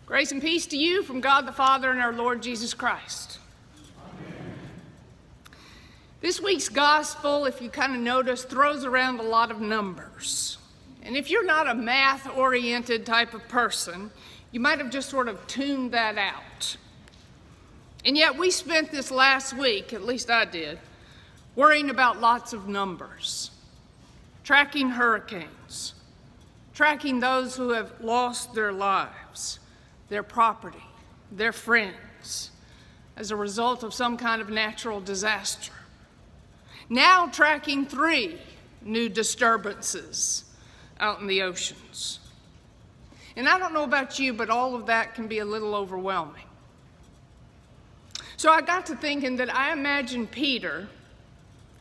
Grace and peace to you from God the Father and our Lord Jesus Christ. Amen. This week's gospel, if you kind of notice, throws around a lot of numbers. And if you're not a math-oriented type of person, you might have just sort of tuned that out. And yet we spent this last week, at least I did, worrying about lots of numbers, tracking hurricanes, tracking those who have lost their lives, their property, their friends, as a result of some kind of natural disaster. Now tracking 3 new disturbances out in the oceans. And I don't know about you, but all of that can be a little overwhelming. So I got to thinking that I imagine Peter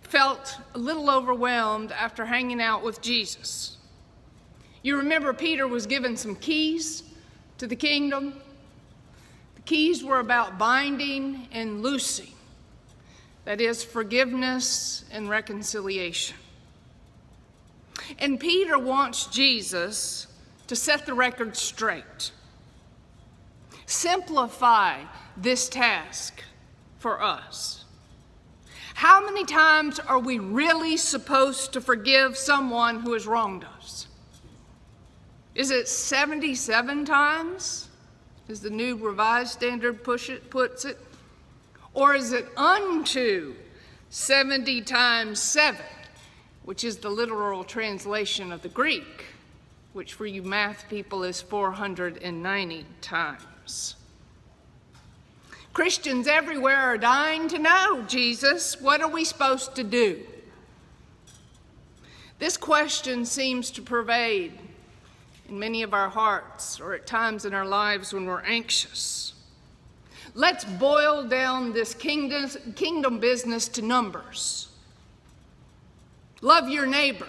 felt a little overwhelmed after hanging out with Jesus. You remember Peter was given some keys to the kingdom. The keys were about binding and loosing. That is, forgiveness and reconciliation. And Peter wants Jesus to set the record straight. Simplify this task for us. How many times are we really supposed to forgive someone who has wronged us? Is it 77 times, as the New Revised Standard puts it? Or is it unto 70 times 7, which is the literal translation of the Greek, which for you math people is 490 times. Christians everywhere are dying to know, Jesus, what are we supposed to do? This question seems to pervade in many of our hearts, or at times in our lives when we're anxious. Let's boil down this kingdom business to numbers. Love your neighbor.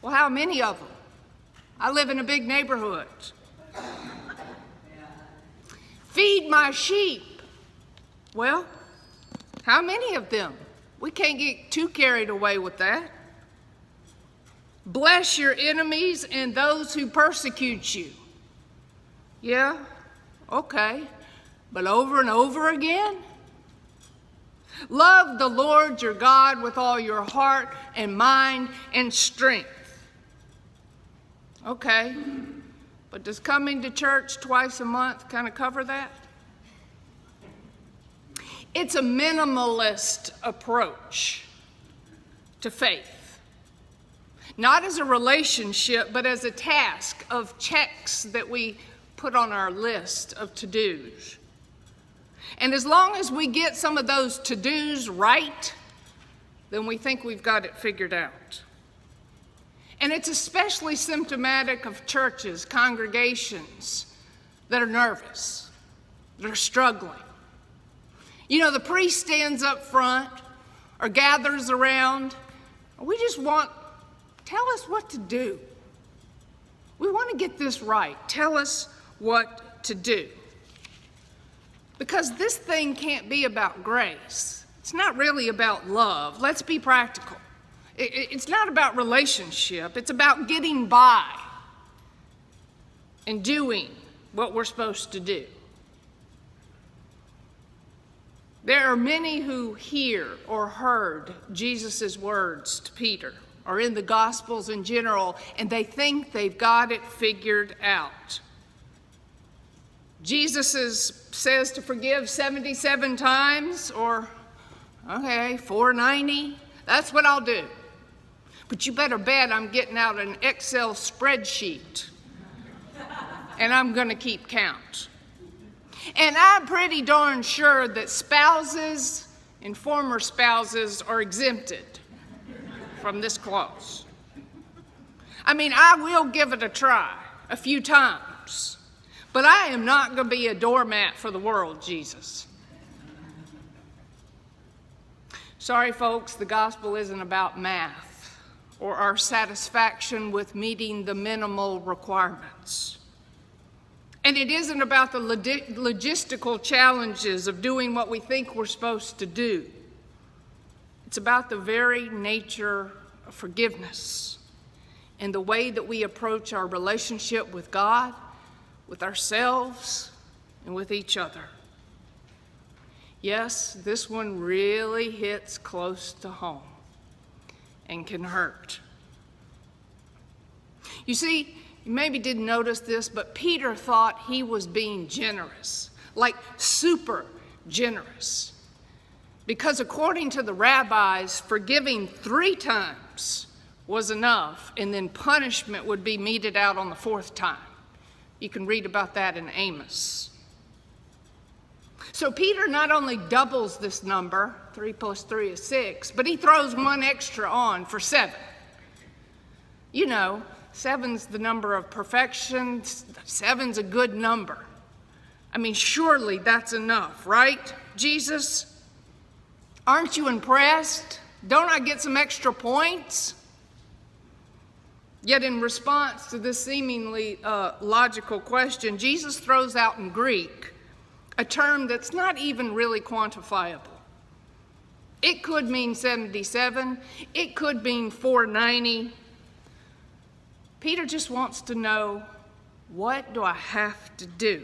Well, how many of them? I live in a big neighborhood. Feed my sheep. Well, how many of them? We can't get too carried away with that. Bless your enemies and those who persecute you. Yeah, okay. But over and over again? Love the Lord your God with all your heart and mind and strength. Okay, but does coming to church twice a month kind of cover that? It's a minimalist approach to faith. Not as a relationship, but as a task of checks that we put on our list of to-dos. And as long as we get some of those to-dos right, then we think we've got it figured out. And it's especially symptomatic of churches, congregations that are nervous, that are struggling. You know, the priest stands up front or gathers around. We just want, tell us what to do. We want to get this right. Tell us what to do. Because this thing can't be about grace. It's not really about love. Let's be practical. It's not about relationship. It's about getting by and doing what we're supposed to do. There are many who hear or heard Jesus' words to Peter, or in the Gospels in general, and they think they've got it figured out. Jesus says to forgive 77 times, or, okay, 490. That's what I'll do. But you better bet I'm getting out an Excel spreadsheet, and I'm going to keep count. And I'm pretty darn sure that spouses and former spouses are exempted from this clause. I mean, I will give it a try a few times, but I am not going to be a doormat for the world, Jesus. Sorry, folks, the gospel isn't about math or our satisfaction with meeting the minimal requirements. And it isn't about the logistical challenges of doing what we think we're supposed to do. It's about the very nature of forgiveness and the way that we approach our relationship with God, with ourselves, and with each other. Yes, this one really hits close to home and can hurt. You see, you maybe didn't notice this, but Peter thought he was being generous, like super generous. Because according to the rabbis, forgiving 3 times was enough, and then punishment would be meted out on the 4th time. You can read about that in Amos. So Peter not only doubles this number, 3 plus 3 is 6, but he throws 1 extra on for 7. You know, 7's the number of perfection. 7's a good number. I mean, surely that's enough, right, Jesus? Aren't you impressed? Don't I get some extra points? Yet in response to this seemingly logical question, Jesus throws out in Greek a term that's not even really quantifiable. It could mean 77. It could mean 490. Peter just wants to know, what do I have to do?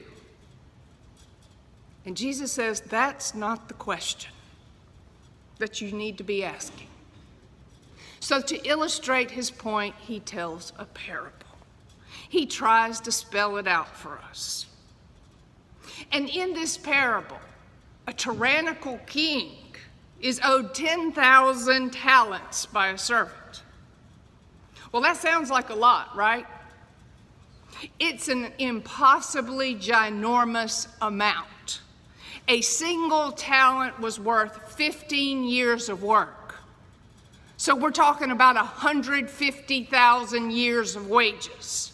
And Jesus says, that's not the question that you need to be asking. So to illustrate his point, he tells a parable. He tries to spell it out for us. And in this parable, a tyrannical king is owed 10,000 talents by a servant. Well, that sounds like a lot, right? It's an impossibly ginormous amount. A single talent was worth 15 years of work. So we're talking about 150,000 years of wages.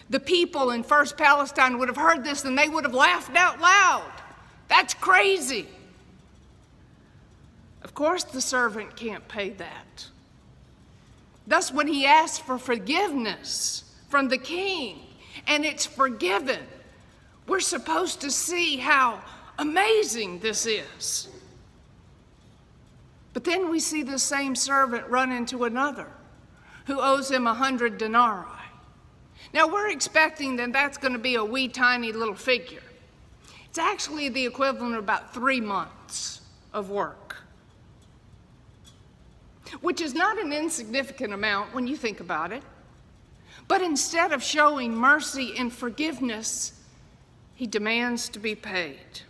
The people in First Palestine would have heard this and they would have laughed out loud. That's crazy. Of course, the servant can't pay that. Thus, when he asks for forgiveness from the king, and it's forgiven, we're supposed to see how amazing this is. But then we see the same servant run into another who owes him 100 denarii. Now we're expecting that that's going to be a wee tiny little figure. It's actually the equivalent of about 3 months of work, which is not an insignificant amount when you think about it. But instead of showing mercy and forgiveness, he demands to be paid.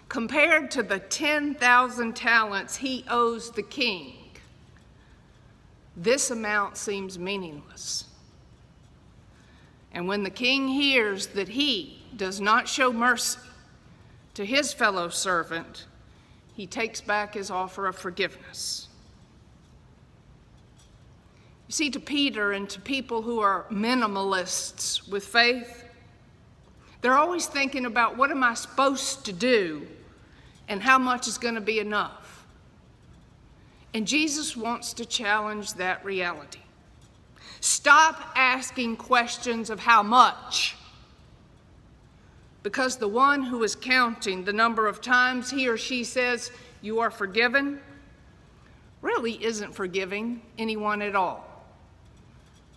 Compared to the 10,000 talents he owes the king, this amount seems meaningless. And when the king hears that he does not show mercy to his fellow servant, he takes back his offer of forgiveness. You see, to Peter and to people who are minimalists with faith, they're always thinking about, what am I supposed to do and how much is going to be enough? And Jesus wants to challenge that reality. Stop asking questions of how much, because the one who is counting the number of times he or she says you are forgiven really isn't forgiving anyone at all.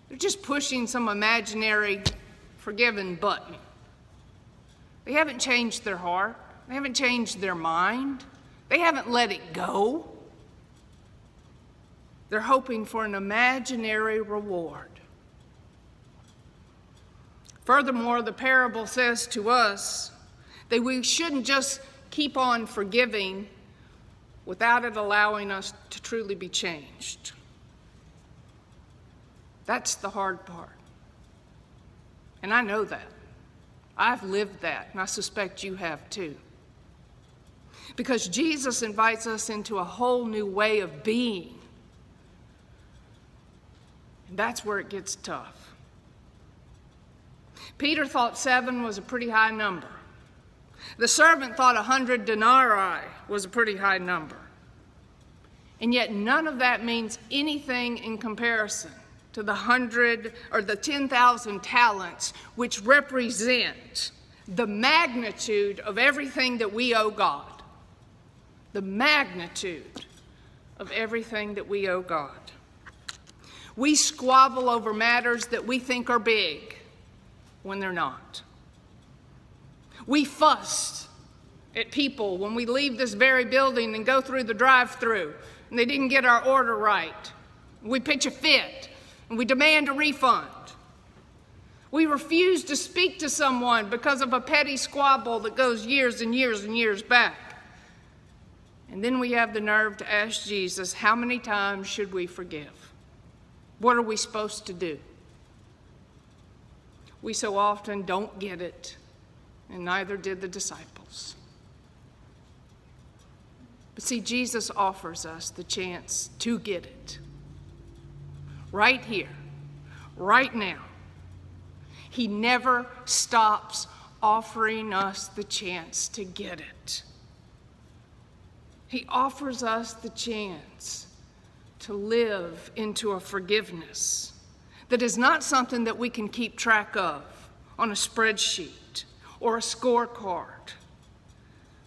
They're just pushing some imaginary forgiven button. They haven't changed their heart. They haven't changed their mind. They haven't let it go. They're hoping for an imaginary reward. Furthermore, the parable says to us that we shouldn't just keep on forgiving without it allowing us to truly be changed. That's the hard part. And I know that. I've lived that, and I suspect you have too. Because Jesus invites us into a whole new way of being. And that's where it gets tough. Peter thought 7 was a pretty high number. The servant thought 100 denarii was a pretty high number. And yet none of that means anything in comparison to the 10,000 talents, which represent the magnitude of everything that we owe God. The magnitude of everything that we owe God. We squabble over matters that we think are big, when they're not. We fuss at people when we leave this very building and go through the drive-thru and they didn't get our order right. We pitch a fit and we demand a refund. We refuse to speak to someone because of a petty squabble that goes years and years and years back. And then we have the nerve to ask Jesus, how many times should we forgive? What are we supposed to do? We so often don't get it, and neither did the disciples. But see, Jesus offers us the chance to get it. Right here, right now. He never stops offering us the chance to get it. He offers us the chance to live into a forgiveness that is not something that we can keep track of on a spreadsheet or a scorecard,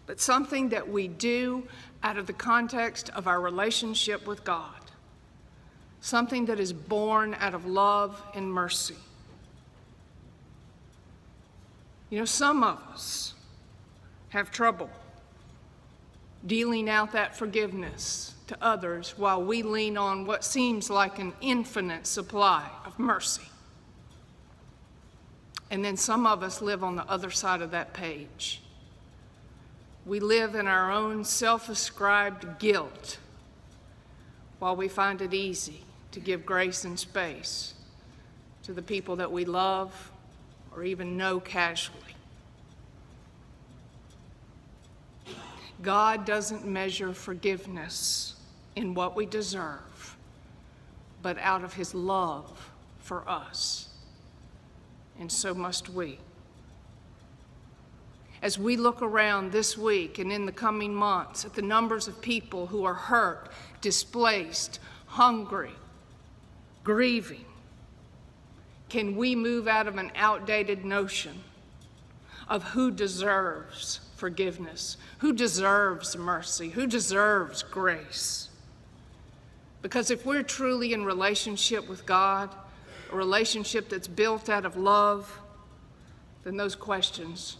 but something that we do out of the context of our relationship with God, something that is born out of love and mercy. You know, some of us have trouble dealing out that forgiveness to others while we lean on what seems like an infinite supply of mercy. And then some of us live on the other side of that page. We live in our own self-ascribed guilt while we find it easy to give grace and space to the people that we love or even know casually. God doesn't measure forgiveness in what we deserve, but out of his love for us. And so must we. As we look around this week and in the coming months at the numbers of people who are hurt, displaced, hungry, grieving, can we move out of an outdated notion of who deserves forgiveness, who deserves mercy, who deserves grace? Because if we're truly in relationship with God, a relationship that's built out of love, then those questions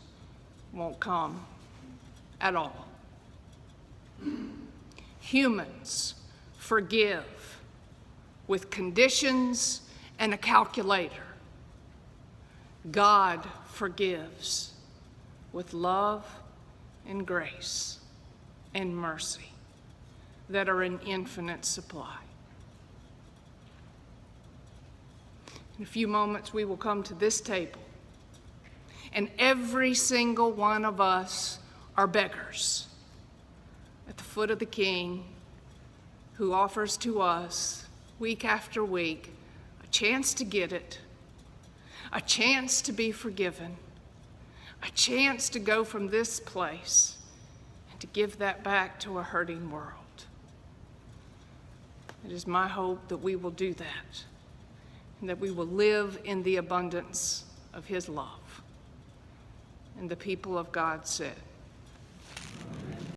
won't come at all. Humans forgive with conditions and a calculator. God forgives with love and grace and mercy that are in infinite supply. In a few moments, we will come to this table, and every single one of us are beggars at the foot of the King, who offers to us week after week a chance to get it, a chance to be forgiven, a chance to go from this place and to give that back to a hurting world. It is my hope that we will do that, and that we will live in the abundance of his love. And the people of God said,